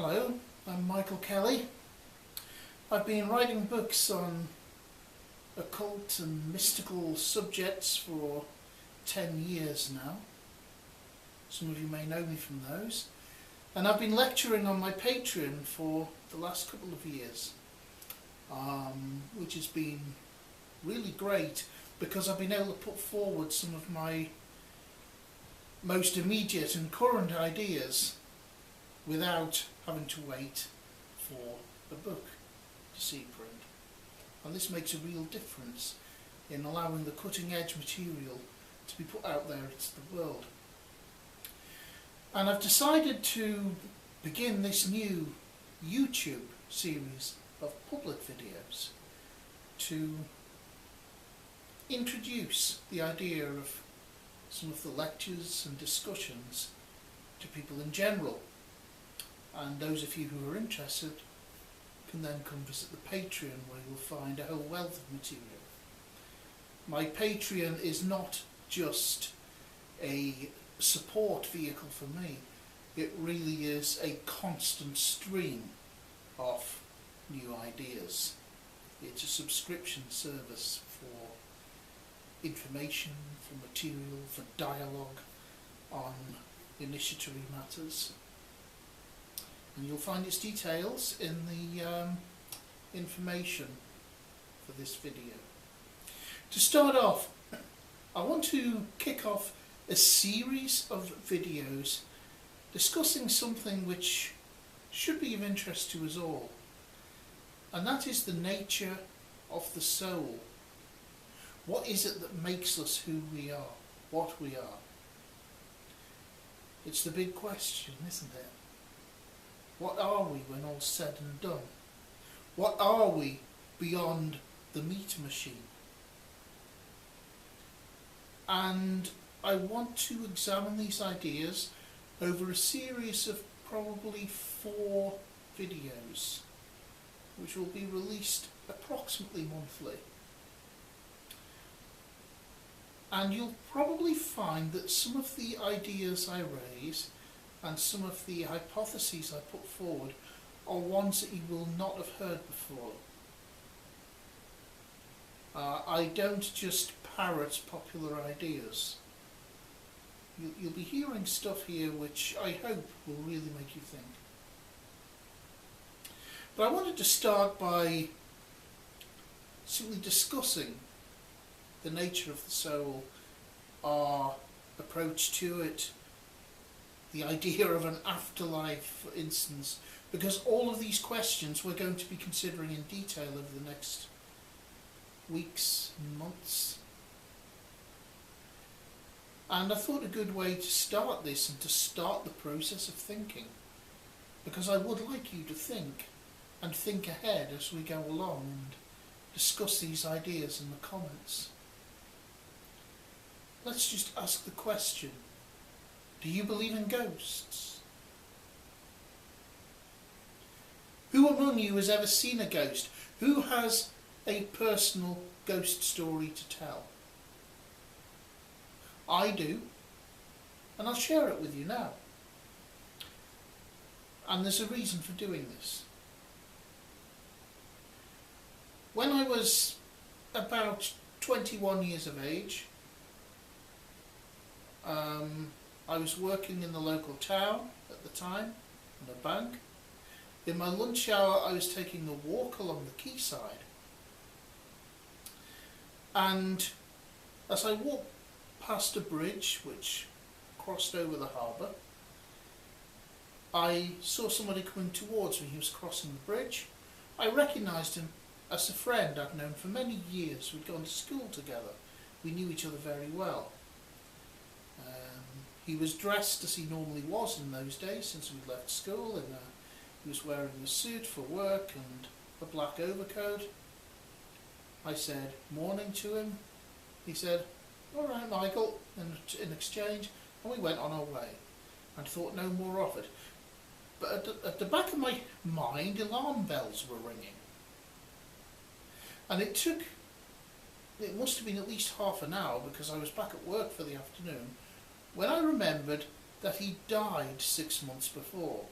Hello, I'm Michael Kelly. I've been writing books on occult and mystical subjects for 10 years now. Some of you may know me from those. And I've been lecturing on my Patreon for the last couple of years, which has been really great because I've been able to put forward some of my most immediate and current ideas without having to wait for a book to see print. And this makes a real difference in allowing the cutting edge material to be put out there into the world. And I've decided to begin this new YouTube series of public videos to introduce the idea of some of the lectures and discussions to people in general. And those of you who are interested can then come visit the Patreon, where you'll find a whole wealth of material. My Patreon is not just a support vehicle for me, it really is a constant stream of new ideas. It's a subscription service for information, for material, for dialogue on initiatory matters. And you'll find its details in the information for this video. To start off, I want to kick off a series of videos discussing something which should be of interest to us all, and that is the nature of the soul. What is it that makes us who we are, what we are? It's the big question, isn't it? What are we when all's said and done? What are we beyond the meat machine? And I want to examine these ideas over a series of probably 4 videos, which will be released approximately monthly. And you'll probably find that some of the ideas I raise and some of the hypotheses I put forward are ones that you will not have heard before. I don't just parrot popular ideas. You'll be hearing stuff here which I hope will really make you think. But I wanted to start by simply discussing the nature of the soul, our approach to it, the idea of an afterlife, for instance, because all of these questions we're going to be considering in detail over the next weeks and months. And I thought a good way to start this and to start the process of thinking, because I would like you to think and think ahead as we go along and discuss these ideas in the comments. Let's just ask the question: do you believe in ghosts? Who among you has ever seen a ghost? Who has a personal ghost story to tell? I do, and I'll share it with you now. And there's a reason for doing this. When I was about 21 years of age, I was working in the local town at the time, in a bank. In my lunch hour I was taking a walk along the quayside. And as I walked past a bridge which crossed over the harbour, I saw somebody coming towards me. He was crossing the bridge. I recognised him as a friend I'd known for many years. We'd gone to school together. We knew each other very well. He was dressed as he normally was in those days, since we'd left school. He was wearing a suit for work and a black overcoat. I said morning to him. He said, "All right, Michael," in exchange, and we went on our way and thought no more of it. But at the back of my mind, alarm bells were ringing. And it must have been at least half an hour, because I was back at work for the afternoon, when I remembered that he died 6 months before.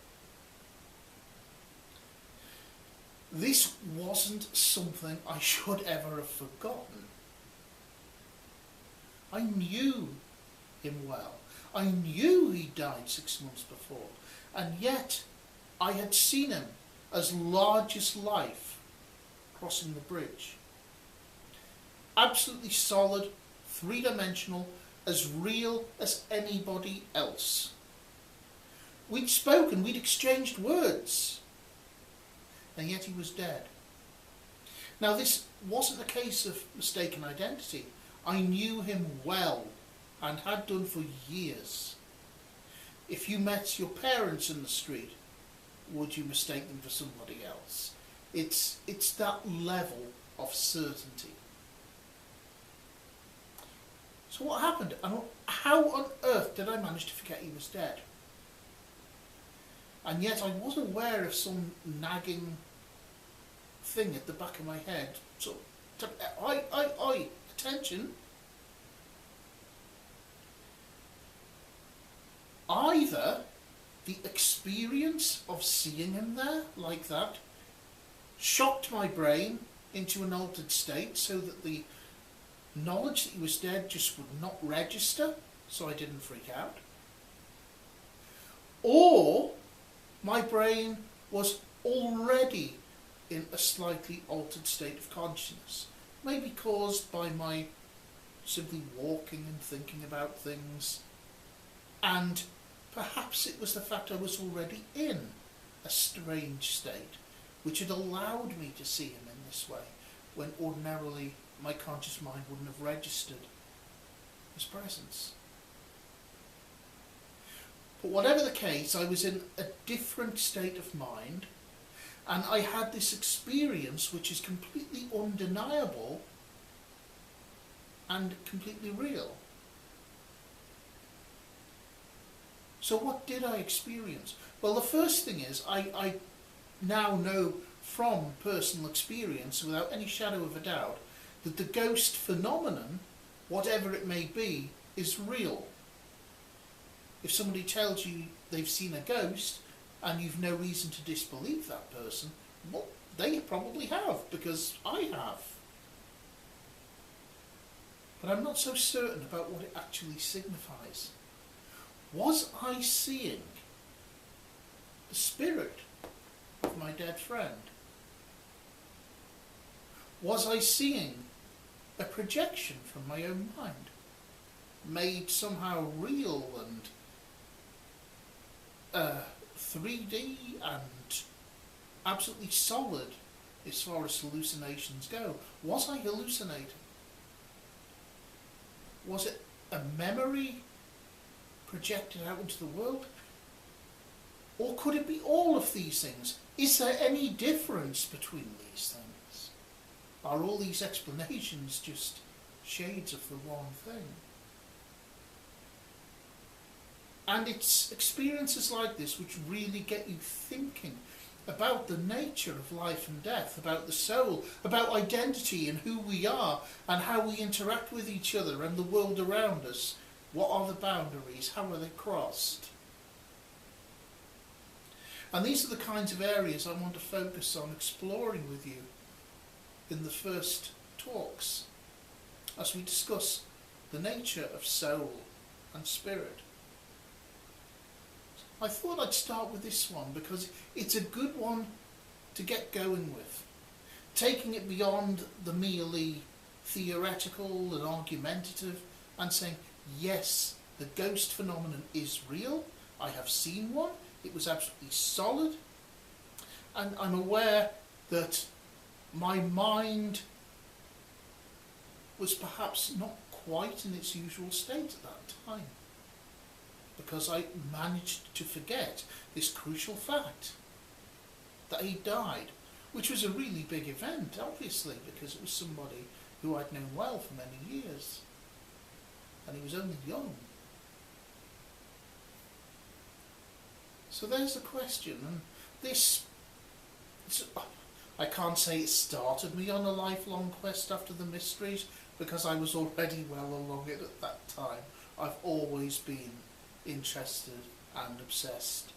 This wasn't something I should ever have forgotten. I knew him well. I knew he died 6 months before, and yet I had seen him as large as life crossing the bridge. Absolutely solid, three-dimensional, as real as anybody else. We'd spoken, we'd exchanged words, and yet he was dead. Now this wasn't a case of mistaken identity. I knew him well and had done for years. If you met your parents in the street, would you mistake them for somebody else? It's that level of certainty. So what happened? How on earth did I manage to forget he was dead? And yet I was aware of some nagging thing at the back of my head. So, attention. Either the experience of seeing him there like that shocked my brain into an altered state so that the knowledge that he was dead just would not register, so I didn't freak out. Or my brain was already in a slightly altered state of consciousness, maybe caused by my simply walking and thinking about things, and perhaps it was the fact I was already in a strange state which had allowed me to see him in this way, when ordinarily my conscious mind wouldn't have registered his presence. But whatever the case, I was in a different state of mind, and I had this experience which is completely undeniable and completely real. So what did I experience? Well, the first thing is I now know from personal experience, without any shadow of a doubt, that the ghost phenomenon, whatever it may be, is real. If somebody tells you they've seen a ghost and you've no reason to disbelieve that person, well, they probably have, because I have. But I'm not so certain about what it actually signifies. Was I seeing the spirit of my dead friend? Was I seeing a projection from my own mind, made somehow real and 3D and absolutely solid as far as hallucinations go? Was I hallucinating? Was it a memory projected out into the world? Or could it be all of these things? Is there any difference between these things? Are all these explanations just shades of the one thing? And it's experiences like this which really get you thinking about the nature of life and death, about the soul, about identity and who we are and how we interact with each other and the world around us. What are the boundaries? How are they crossed? And these are the kinds of areas I want to focus on exploring with you in the first talks as we discuss the nature of soul and spirit. I thought I'd start with this one because it's a good one to get going with, taking it beyond the merely theoretical and argumentative and saying, yes, the ghost phenomenon is real, I have seen one, it was absolutely solid, and I'm aware that my mind was perhaps not quite in its usual state at that time, because I managed to forget this crucial fact that he died, which was a really big event, obviously, because it was somebody who I'd known well for many years, and he was only young. So there's the question, and this, I can't say it started me on a lifelong quest after the mysteries, because I was already well along it at that time. I've always been interested and obsessed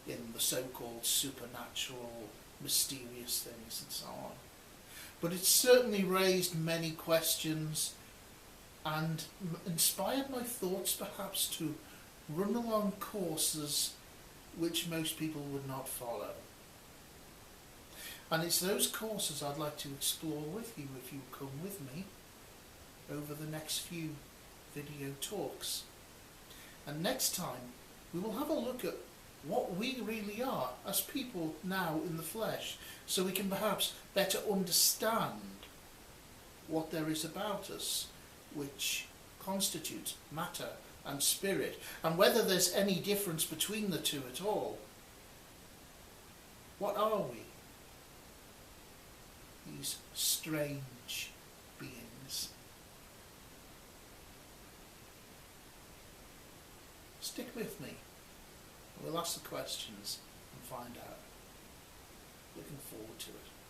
in the so-called supernatural, mysterious things and so on. But it's certainly raised many questions and inspired my thoughts perhaps to run along courses which most people would not follow. And it's those courses I'd like to explore with you if you come with me over the next few video talks. And next time we will have a look at what we really are as people now in the flesh, so we can perhaps better understand what there is about us which constitutes matter and spirit, and whether there's any difference between the two at all. What are we? These strange beings. Stick with me. We'll ask the questions and find out. Looking forward to it.